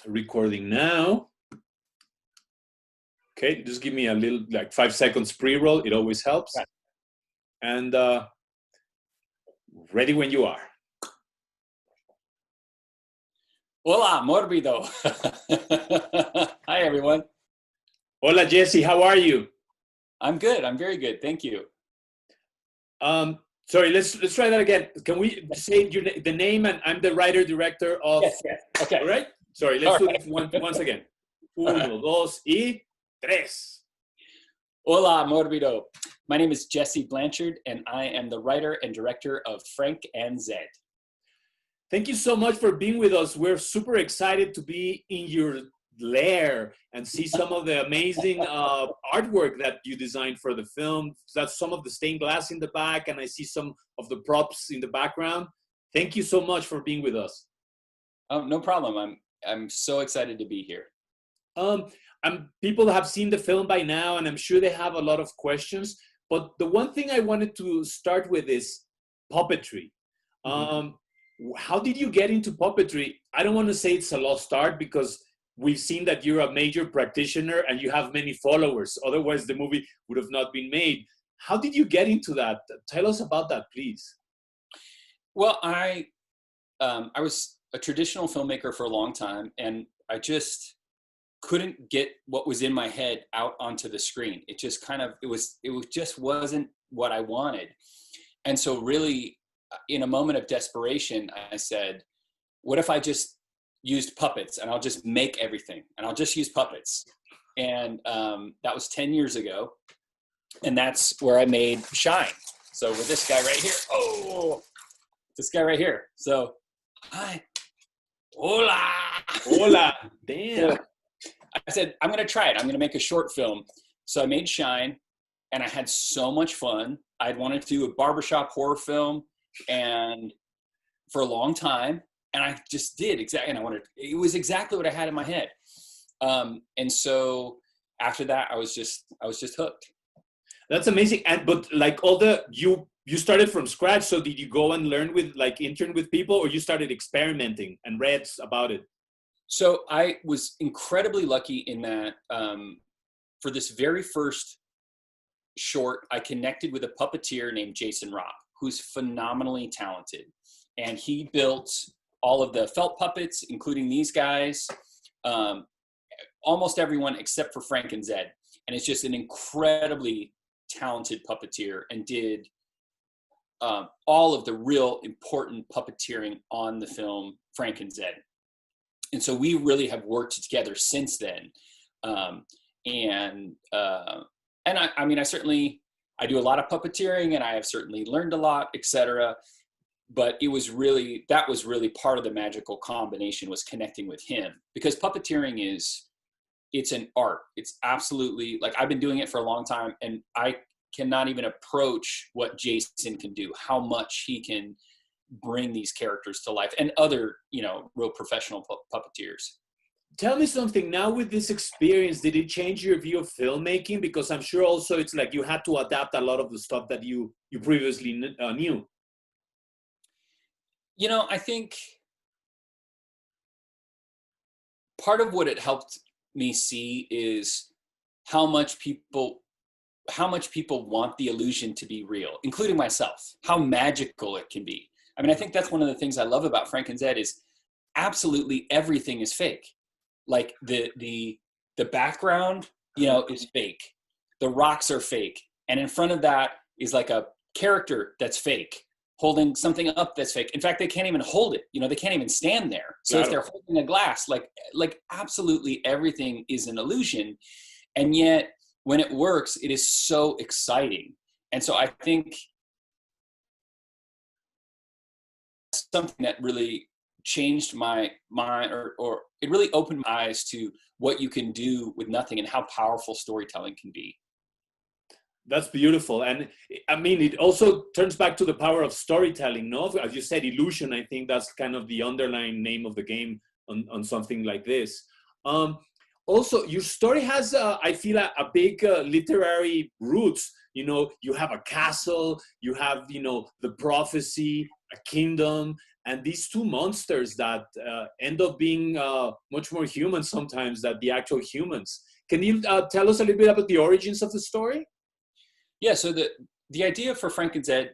Recording now. Okay, just give me a little, like 5 seconds pre-roll. It always helps. Right. And ready when you are. Hola, morbido. Hi, everyone. Hola, Jesse. How are you? I'm good. I'm very good. Thank you. Sorry, let's try that again. Can we say the name? And I'm the writer director of. Yes. Okay. All right. Sorry. Let's do this once again. Uno, dos, y tres. Hola, morbido. My name is Jesse Blanchard, and I am the writer and director of Frank and Zed. Thank you so much for being with us. We're super excited to be in your lair and see some of the amazing artwork that you designed for the film. That's some of the stained glass in the back, and I see some of the props in the background. Thank you so much for being with us. Oh, no problem. I'm so excited to be here. People have seen the film by now, and I'm sure they have a lot of questions. But the one thing I wanted to start with is puppetry. Mm-hmm. How did you get into puppetry? I don't want to say it's a lost art because we've seen that you're a major practitioner and you have many followers. Otherwise, the movie would have not been made. How did you get into that? Tell us about that, please. Well, I was a traditional filmmaker for a long time, and I just couldn't get what was in my head out onto the screen. It just just wasn't what I wanted. And so really, in a moment of desperation, I said, what if I just used puppets and I'll just make everything and I'll just use puppets? And that was 10 years ago. And that's where I made Shine. So with this guy right here, this guy right here. So, hi, hola. Hola, damn. So I said, I'm going to try it. I'm going to make a short film. So I made Shine, and I had so much fun. I'd wanted to do a barbershop horror film, and for a long time, and I just did exactly. And it was exactly what I had in my head. And so after that, I was just hooked. That's amazing. But like you started from scratch. So did you go and learn intern with people, or you started experimenting and read about it? So I was incredibly lucky in that for this very first short, I connected with a puppeteer named Jason Robb, who's phenomenally talented. And he built all of the felt puppets, including these guys, almost everyone except for Frank and Zed. And it's just an incredibly talented puppeteer, and did all of the real important puppeteering on the film Frank and Zed. And so we really have worked together since then. And I mean, I do a lot of puppeteering, and I have certainly learned a lot, etc. But that was really part of the magical combination, was connecting with him, because puppeteering it's an art. It's absolutely, like, I've been doing it for a long time, and I cannot even approach what Jason can do, how much he can bring these characters to life, and other, real professional puppeteers. Tell me something now. With this experience, did it change your view of filmmaking? Because I'm sure also it's like you had to adapt a lot of the stuff that you previously knew. I think part of what it helped me see is how much people want the illusion to be real, including myself, how magical it can be. I mean, I think that's one of the things I love about Frank and Zed is absolutely everything is fake. Like the background, is fake. The rocks are fake. And in front of that is like a character that's fake, holding something up that's fake. In fact, they can't even hold it. They can't even stand there. So if they're holding a glass, like absolutely everything is an illusion. And yet when it works, it is so exciting. And so I think something that really changed my mind, or it really opened my eyes to what you can do with nothing and how powerful storytelling can be. That's beautiful. And I mean, it also turns back to the power of storytelling, no? As you said, illusion, I think that's kind of the underlying name of the game on something like this. Also, your story has, I feel, a big literary roots. You have a castle, you have, the prophecy, a kingdom, and these two monsters that end up being much more human sometimes than the actual humans. Can you tell us a little bit about the origins of the story? Yeah, so the idea for Frankenstein,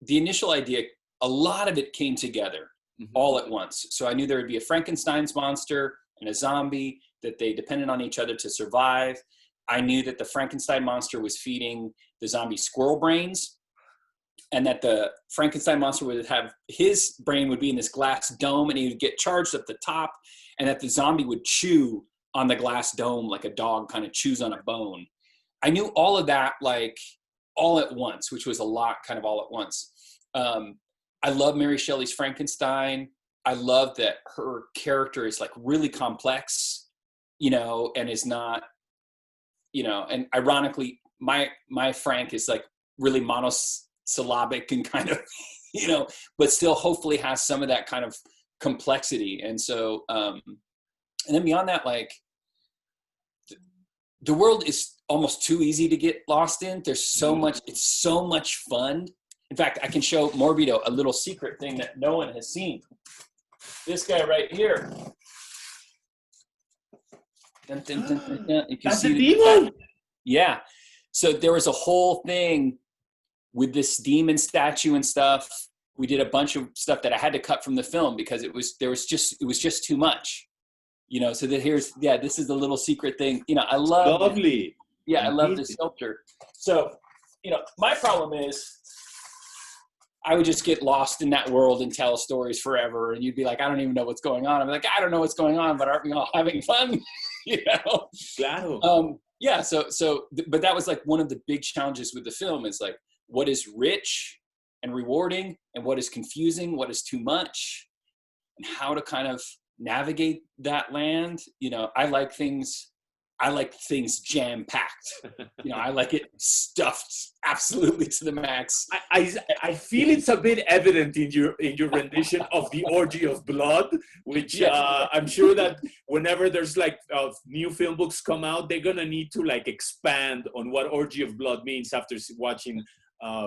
the initial idea, a lot of it came together all at once. So I knew there would be a Frankenstein's monster and a zombie, that they depended on each other to survive. I knew that the Frankenstein monster was feeding the zombie squirrel brains, and that the Frankenstein monster would have, his brain would be in this glass dome and he would get charged at the top, and that the zombie would chew on the glass dome like a dog kind of chews on a bone. I knew all of that like all at once, which was a lot kind of all at once. I love Mary Shelley's Frankenstein. I love that her character is like really complex, you know, and is not, you know, and ironically, my Frank is like really monosyllabic and kind of, you know, but still hopefully has some of that kind of complexity. And so, and then beyond that, like the world is almost too easy to get lost in. There's so much, it's so much fun. In fact, I can show Morbido a little secret thing that no one has seen. This guy right here. Dun, dun, dun, dun, dun. You can That's see a demon? Yeah. So there was a whole thing with this demon statue and stuff. We did a bunch of stuff that I had to cut from the film because it was just too much. You know, so that this is the little secret thing. You know, I love lovely. Yeah, I love this sculpture. So, you know, my problem is I would just get lost in that world and tell stories forever. And you'd be like, I don't even know what's going on. I'm like, I don't know what's going on, but aren't we all having fun? You know? Claro. Yeah. But that was like one of the big challenges with the film is like, what is rich and rewarding and what is confusing, what is too much, and how to kind of navigate that land. You know, I like things jam-packed. You know, I like it stuffed absolutely to the max. I feel it's a bit evident in your rendition of the Orgy of Blood, which I'm sure that whenever there's like new film books come out, they're gonna need to like expand on what Orgy of Blood means after watching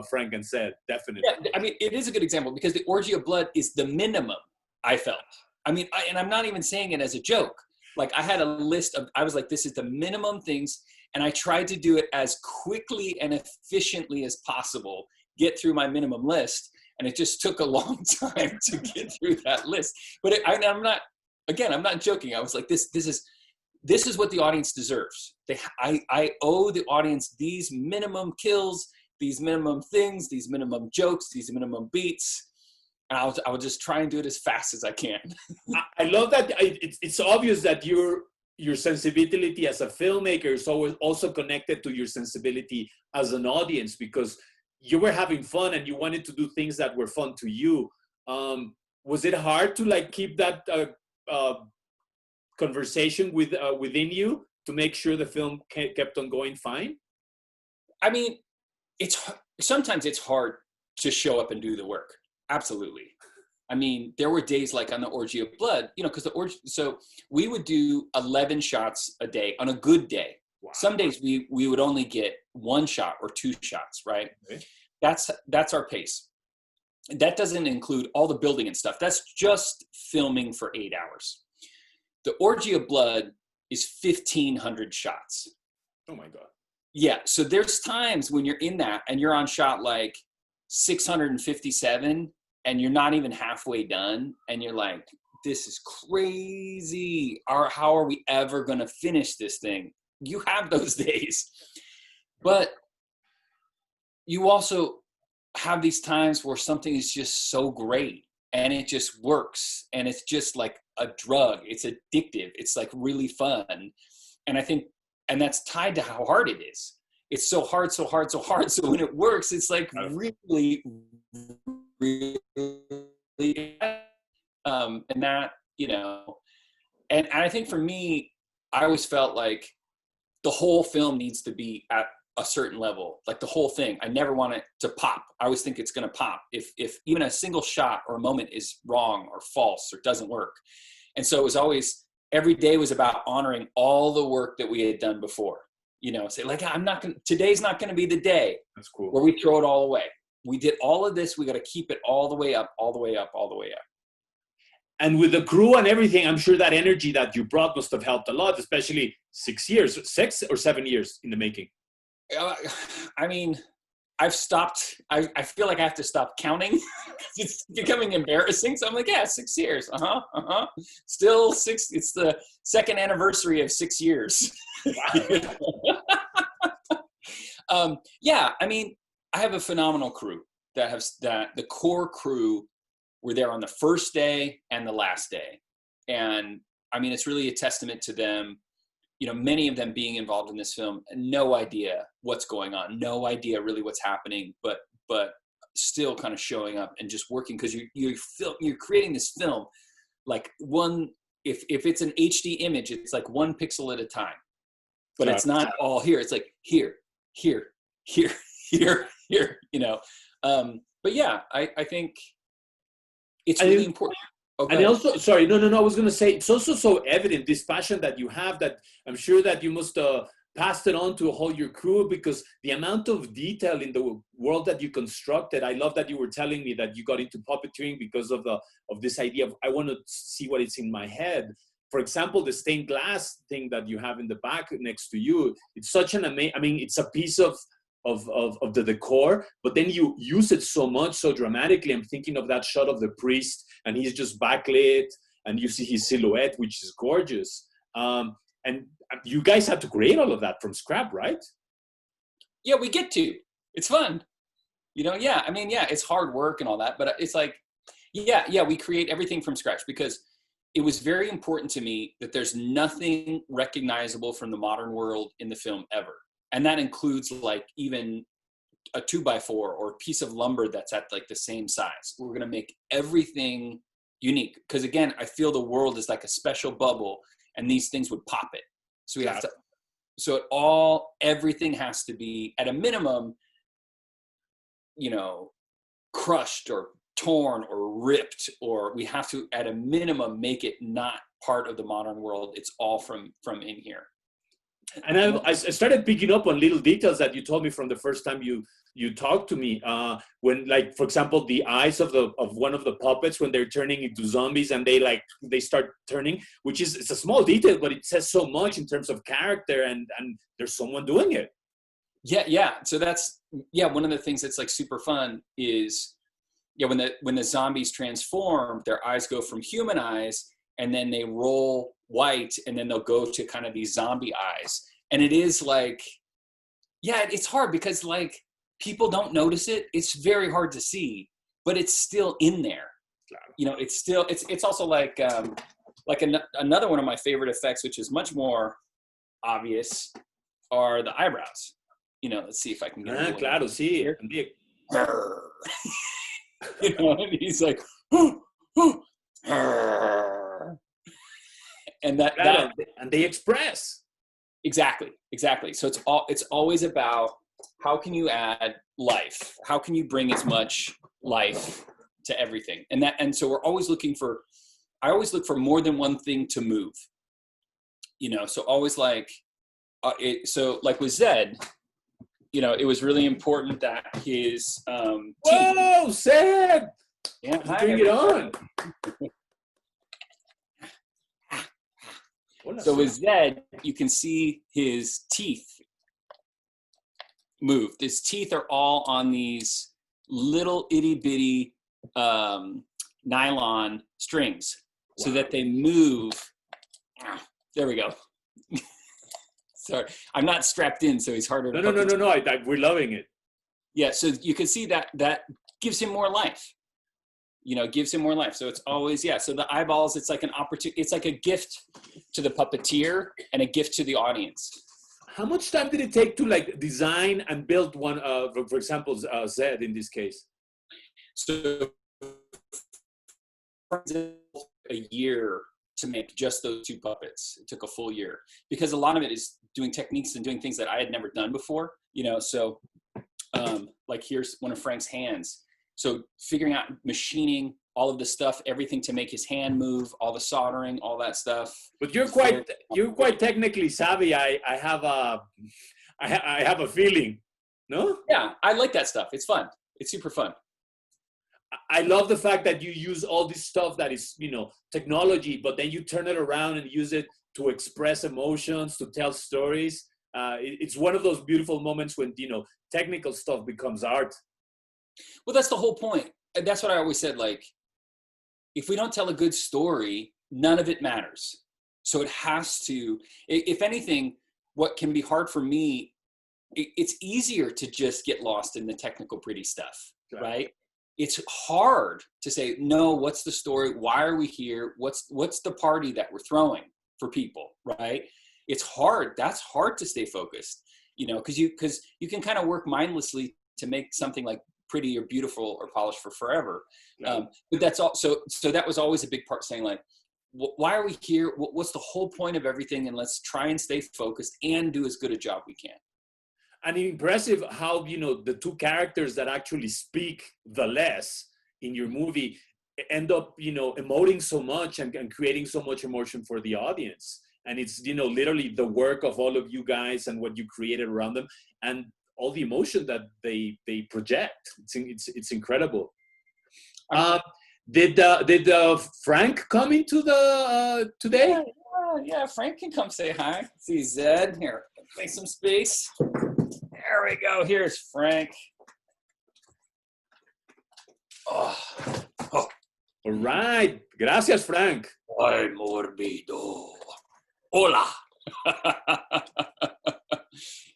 Frankenstein. Definitely. Yeah, I mean, it is a good example because the Orgy of Blood is the minimum. I felt. I mean, and I'm not even saying it as a joke. Like I had a list of, I was like, this is the minimum things. And I tried to do it as quickly and efficiently as possible, get through my minimum list. And it just took a long time to get through that list. But I'm not joking. I was like, this is what the audience deserves. I owe the audience these minimum kills, these minimum things, these minimum jokes, these minimum beats. And I will just try and do it as fast as I can. I love that. It's obvious that your sensibility as a filmmaker is always also connected to your sensibility as an audience, because you were having fun and you wanted to do things that were fun to you. Was it hard to like keep that conversation within you to make sure the film kept on going fine? I mean, sometimes it's hard to show up and do the work. Absolutely. I mean, there were days like on the Orgy of Blood, you know, because so we would do 11 shots a day on a good day. Wow. Some days we would only get 1 shot or 2 shots, right? Okay. That's our pace. That doesn't include all the building and stuff. That's just filming for 8 hours. The Orgy of Blood is 1,500 shots. Oh my God. Yeah. So there's times when you're in that and you're on shot like 657 and you're not even halfway done and you're like, this is crazy. How are we ever going to finish this thing? You have those days. But you also have these times where something is just so great and it just works and it's just like a drug. It's addictive. It's like really fun. And I think, and that's tied to how hard it is. It's so hard, so hard, so hard. So when it works, it's like really, really, and that, you know, and I think for me, I always felt like the whole film needs to be at a certain level, like the whole thing. I never want it to pop. I always think it's going to pop if even a single shot or a moment is wrong or false or doesn't work. And so it was always, every day was about honoring all the work that we had done before. You know, say like, today's not going to be the day. That's cool. Where we throw it all away. We did all of this. We got to keep it all the way up, all the way up, all the way up. And with the crew and everything, I'm sure that energy that you brought must have helped a lot, especially 6 or 7 years in the making. I mean, I've stopped. I feel like I have to stop counting. It's becoming embarrassing. So I'm like, yeah, 6 years. Still 6. It's the second anniversary of 6 years. Yeah, I mean, I have a phenomenal crew that the core crew were there on the first day and the last day. And I mean, it's really a testament to them. You know, many of them being involved in this film, no idea what's going on, no idea really what's happening, but still kind of showing up and just working, because you're creating this film like one. If it's an HD image, it's like one pixel at a time, but it's not all here. It's like here. You know, but yeah, I think it's really important. Okay. And also, sorry, no, I was going to say, it's also so evident, this passion that you have, that I'm sure that you must pass it on to all your crew, because the amount of detail in the world that you constructed. I love that you were telling me that you got into puppeteering because of this idea of, I want to see what is in my head. For example, the stained glass thing that you have in the back next to you, it's such an amazing, I mean, it's a piece of the decor, but then you use it so much, so dramatically. I'm thinking of that shot of the priest, and he's just backlit, and you see his silhouette, which is gorgeous. And you guys had to create all of that from scratch, right? Yeah, we get to. It's fun. You know, yeah. I mean, yeah, it's hard work and all that, but it's like, yeah, we create everything from scratch, because it was very important to me that there's nothing recognizable from the modern world in the film ever. And that includes like even a 2x4 or a piece of lumber that's at like the same size. We're going to make everything unique, because again, I feel the world is like a special bubble, and these things would pop it. So we have to, so everything has to be at a minimum, you know, crushed or torn or ripped, or we have to at a minimum make it not part of the modern world. It's all from in here. And I started picking up on little details that you told me from the first time you talked to me. When, like, for example, the eyes of one of the puppets, when they're turning into zombies and they start turning, which is, it's a small detail, but it says so much in terms of character, and there's someone doing it. Yeah. So that's, one of the things that's like super fun is, when the zombies transform, their eyes go from human eyes, and then they roll white, and then they'll go to kind of these zombie eyes. And it is like, it's hard because like people don't notice it. It's very hard to see, but it's still in there. You know, it's still, it's also like another one of my favorite effects, which is much more obvious, are the eyebrows. You know, let's see if I can get it. Claro, sí. You know, and he's like, and and they express. Exactly. So it's always about, how can you add life? How can you bring as much life to everything? And so we're always looking for, I always look for more than one thing to move. You know, so always like, so like with Zed, you know, it was really important that his Whoa, Zed! Yeah, bring it on. So with Zed, you can see his teeth move. His teeth are all on these little itty bitty nylon strings, so that they move. There we go. Sorry, I'm not strapped in, so he's harder. No. We're loving it. Yeah, so you can see that gives him more life. You know, gives him more life. So it's always, so the eyeballs, it's like an opportunity. It's like a gift to the puppeteer and a gift to the audience. How much time did it take to like design and build one, for example, Zed in this case? So a year to make just those two puppets. It took a full year, because a lot of it is doing techniques and doing things that I had never done before, you know? So like here's one of Frank's hands. So figuring out machining all of the stuff, everything to make his hand move, all the soldering, all that stuff. But you're quite technically savvy. I have a feeling. No? Yeah, I like that stuff. It's fun. It's super fun. I love the fact that you use all this stuff that is, you know, technology, but then you turn it around and use it to express emotions, to tell stories. It's one of those beautiful moments when, you know, technical stuff becomes art. Well, that's the whole point. And that's what I always said. Like, if we don't tell a good story, none of it matters. So it has to, if anything, what can be hard for me, it's easier to just get lost in the technical pretty stuff, right? It's hard to say, no, what's the story? Why are we here? What's the party that we're throwing for people, right? It's hard. That's hard to stay focused, you know, because you can kind of work mindlessly to make something like pretty or beautiful or polished for forever. But that's also, so that was always a big part, saying like, why are we here? What's the whole point of everything? And let's try and stay focused and do as good a job we can. And impressive how, you know, the two characters that actually speak the less in your movie end up, you know, emoting so much and creating so much emotion for the audience. And it's, you know, literally the work of all of you guys and what you created around them and all the emotion that they project. It's incredible. Did Frank come into the today? Yeah, Frank can come say hi. See Zed here. Make some space. There we go. Here's Frank. Oh. All right. Gracias, Frank. Ay, morbido. Hola.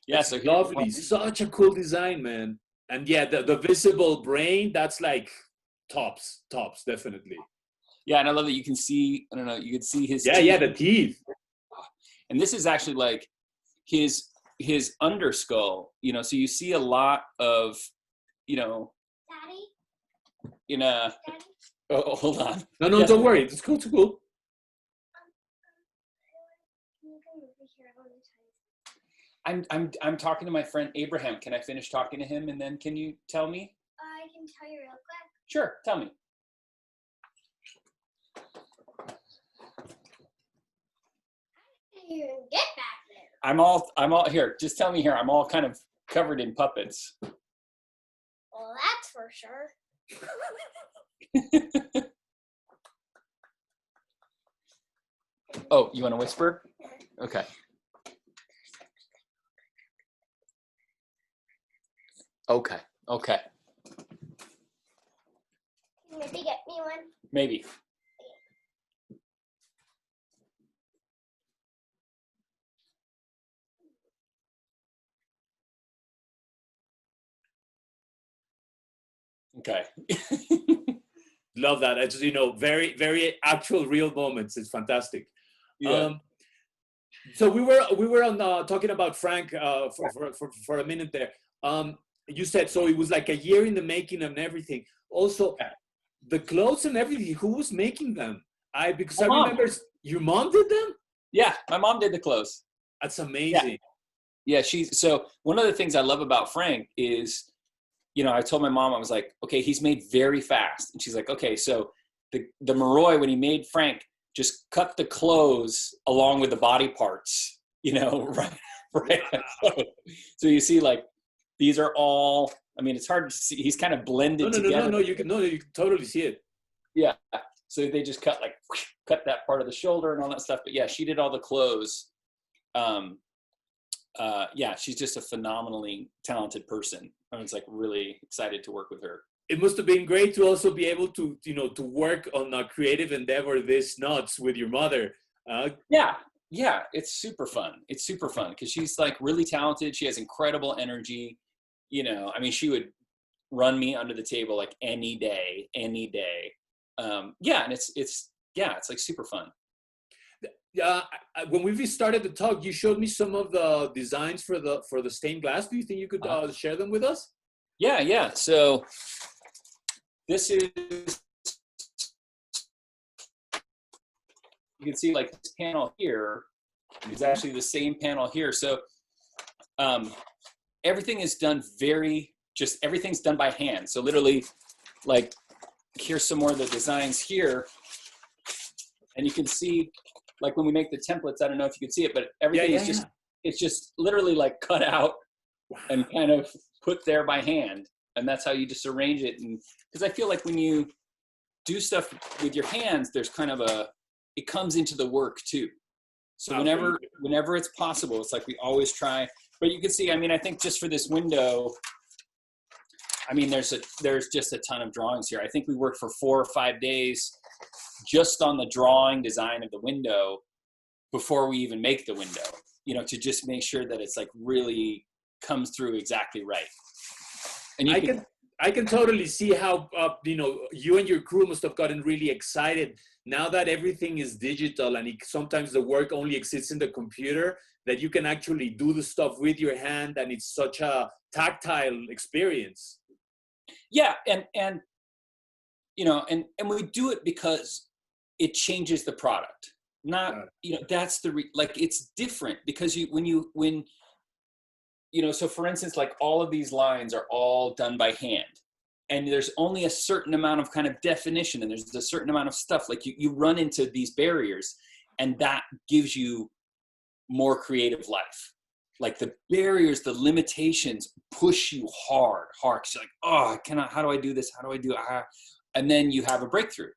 Yeah, so lovely. Such a cool design, man. And yeah, the visible brain, that's like tops, definitely. Yeah, and I love that you can see, I don't know, you can see his teeth. Yeah, the teeth. And this is actually like his underskull, you know, so you see a lot of, you know, Daddy? in a, Daddy? oh, hold on. No, Yes. Don't worry. It's cool, it's cool. I'm talking to my friend Abraham. Can I finish talking to him and then can you tell me? I can tell you real quick. Sure, tell me. I didn't even get back there. I'm all here. Just tell me here. I'm all kind of covered in puppets. Well, that's for sure. Oh, you want to whisper? Okay. Okay. Maybe get me one. Maybe. Okay. Love that. It's, you know, very, very actual, real moments. It's fantastic. Yeah. So we were on talking about Frank for a minute there. You said so it was like a year in the making and everything. Also, the clothes and everything. Who was making them? Because I remember your mom did them. Yeah, my mom did the clothes. That's amazing. Yeah, so one of the things I love about Frank is, you know, I told my mom, I was like, okay, he's made very fast. And she's like, okay, so the Moroi, when he made Frank, just cut the clothes along with the body parts, you know, right. So you see, like, these are all, I mean, it's hard to see. He's kind of blended together. No, you can totally see it. Yeah. So they just cut that part of the shoulder and all that stuff. But yeah, she did all the clothes. Yeah, she's just a phenomenally talented person. I was like really excited to work with her. It must have been great to also be able to, you know, to work on a creative endeavor this nuts with your mother. Yeah, it's super fun. It's super fun because she's like really talented. She has incredible energy. You know, I mean, she would run me under the table like any day. Yeah, and it's like super fun. When we started the talk, you showed me some of the designs for the stained glass. Do you think you could share them with us? Yeah. So this is, you can see like this panel here is actually the same panel here. So everything is done everything's done by hand. So literally, like, here's some more of the designs here. And you can see, like when we make the templates, I don't know if you can see it, but everything is it's just literally like cut out and kind of put there by hand. and that's how you just arrange it. And because I feel like when you do stuff with your hands, there's kind of it comes into the work too. So whenever it's possible, it's like we always try. But you can see, I mean, I think just for this window, I mean, there's just a ton of drawings here. I think we worked for 4 or 5 days just on the drawing design of the window before we even make the window, you know, to just make sure that it's like really comes through exactly right. And I can totally see how, you know, you and your crew must have gotten really excited now that everything is digital and sometimes the work only exists in the computer, that you can actually do the stuff with your hand, and it's such a tactile experience. Yeah, and you know, and we do it because it changes the product. Not, you know, that's like it's different because when you know, so for instance, like all of these lines are all done by hand. And there's only a certain amount of kind of definition, and there's a certain amount of stuff. Like you run into these barriers, and that gives you more creative life. Like the barriers, the limitations push you hard. Cause you're like, oh, how do I do this? How do I do it? And then you have a breakthrough,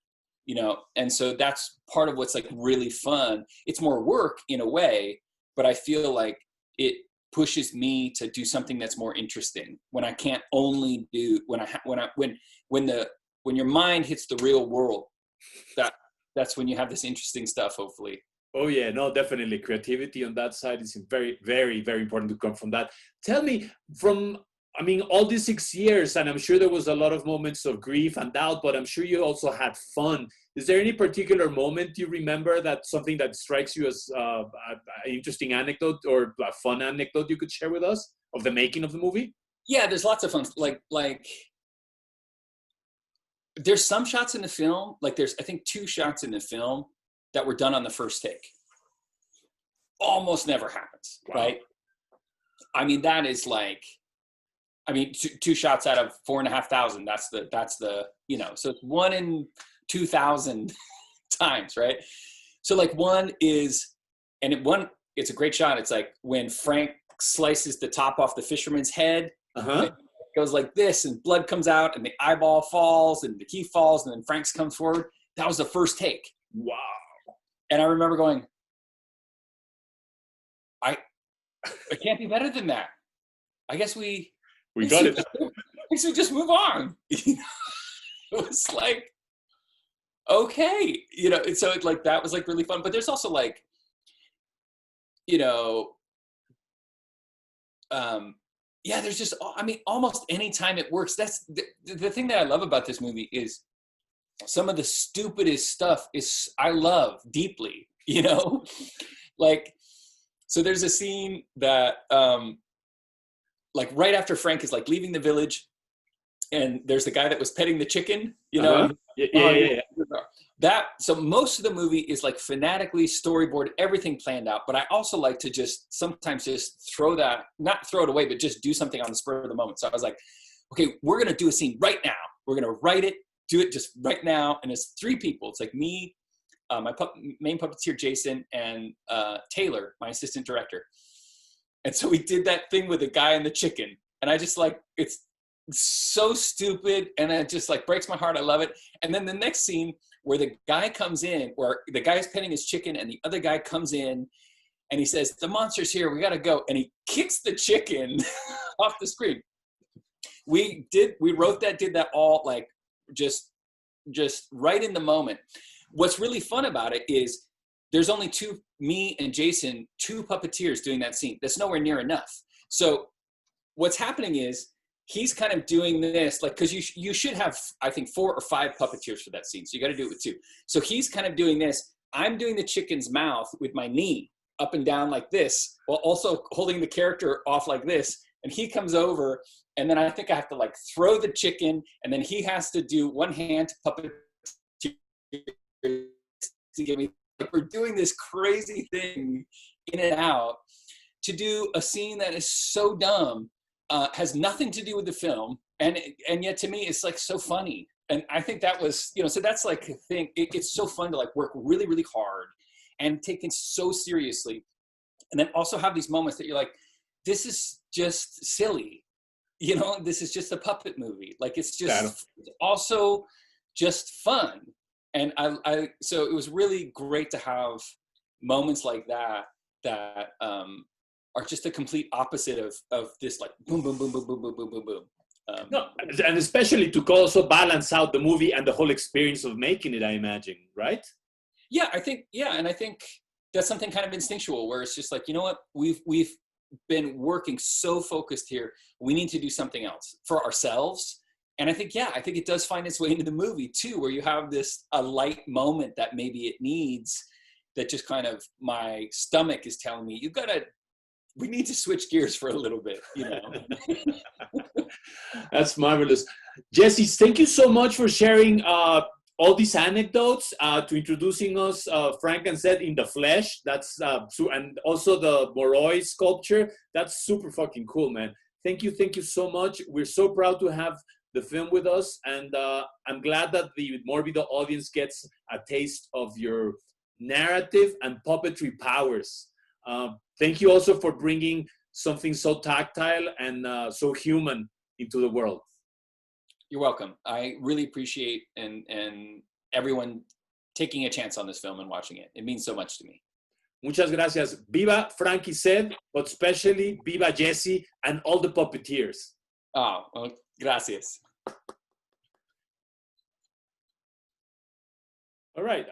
you know? And so that's part of what's like really fun. It's more work in a way, but I feel like it pushes me to do something that's more interesting when I can't only do, when your mind hits the real world, that's when you have this interesting stuff, hopefully. Oh yeah, no, definitely. Creativity on that side is very, very, very important to come from that. Tell me, I mean, all these 6 years, and I'm sure there was a lot of moments of grief and doubt, but I'm sure you also had fun. Is there any particular moment you remember something that strikes you as an interesting anecdote or a fun anecdote you could share with us of the making of the movie? Yeah, there's lots of fun. Like there's some shots in the film, like there's, I think 2 shots in the film that were done on the first take. Almost never happens, wow. Right? I mean, that is like, I mean, 2 shots out of 4,500. That's the, you know, so it's 1 in 2,000 times, right? So like it's a great shot. It's like when Frank slices the top off the fisherman's head, it goes like this, and blood comes out, and the eyeball falls, and the key falls, and then Frank's comes forward. That was the first take. Wow. And I remember going, it can't be better than that. I guess we got it. I guess we just move on. You know? It was like, okay, you know, and so it like that was like really fun. But there's also like, you know, yeah, there's just, I mean, almost any time it works. That's the thing that I love about this movie is some of the stupidest stuff I love deeply, you know, like, so there's a scene that, like right after Frank is like leaving the village, and there's the guy that was petting the chicken, you know, yeah. So most of the movie is like fanatically storyboard, everything planned out. But I also like to sometimes just not throw it away, but just do something on the spur of the moment. So I was like, okay, we're going to do a scene right now. We're going to write it, do it just right now. And it's 3 people. It's like me, my main puppeteer, Jason, and Taylor, my assistant director. And so we did that thing with the guy and the chicken. And I just like, it's so stupid. And it just like breaks my heart. I love it. And then the next scene where the guy comes in, where the guy's petting his chicken, and the other guy comes in and he says, the monster's here, we got to go. And he kicks the chicken off the screen. We did that all like just right in the moment. What's really fun about it is there's only me and Jason, 2 puppeteers doing that scene. That's nowhere near enough. So what's happening is he's kind of doing this, like, because you should have, I think, 4 or 5 puppeteers for that scene. So you got to do it with 2. So he's kind of doing this. I'm doing the chicken's mouth with my knee up and down like this, while also holding the character off like this. And he comes over, and then I think I have to like throw the chicken, and then he has to do one hand puppeteer to give me. Like, we're doing this crazy thing in and out to do a scene that is so dumb, has nothing to do with the film, and yet to me it's like so funny. And I think that was, you know, so that's like a thing. It's so fun to like work really, really hard and take things so seriously, and then also have these moments that you're like, this is just silly, you know, this is just a puppet movie. Like it's just Claro. also just fun. And so it was really great to have moments like that are just a complete opposite of this like boom, boom, boom, boom, boom, boom, boom, boom, boom. No, and especially to also balance out the movie and the whole experience of making it, I imagine, right? Yeah, I think that's something kind of instinctual where it's just like, you know what, we've been working so focused here, we need to do something else for ourselves. And I think it does find its way into the movie too, where you have a light moment that maybe it needs, that just kind of my stomach is telling me, we need to switch gears for a little bit, you know. That's marvelous. Jesse, thank you so much for sharing all these anecdotes, to introducing us, Frankenstein in the flesh. That's and also the Moroi sculpture. That's super fucking cool, man. Thank you so much. We're so proud to have the film with us, and I'm glad that the Morbido audience gets a taste of your narrative and puppetry powers. Thank you also for bringing something so tactile and so human into the world. You're welcome. I really appreciate and everyone taking a chance on this film and watching it. It means so much to me. Muchas gracias. Viva Frankie said, but especially viva Jesse and all the puppeteers. Oh, well, gracias. All right.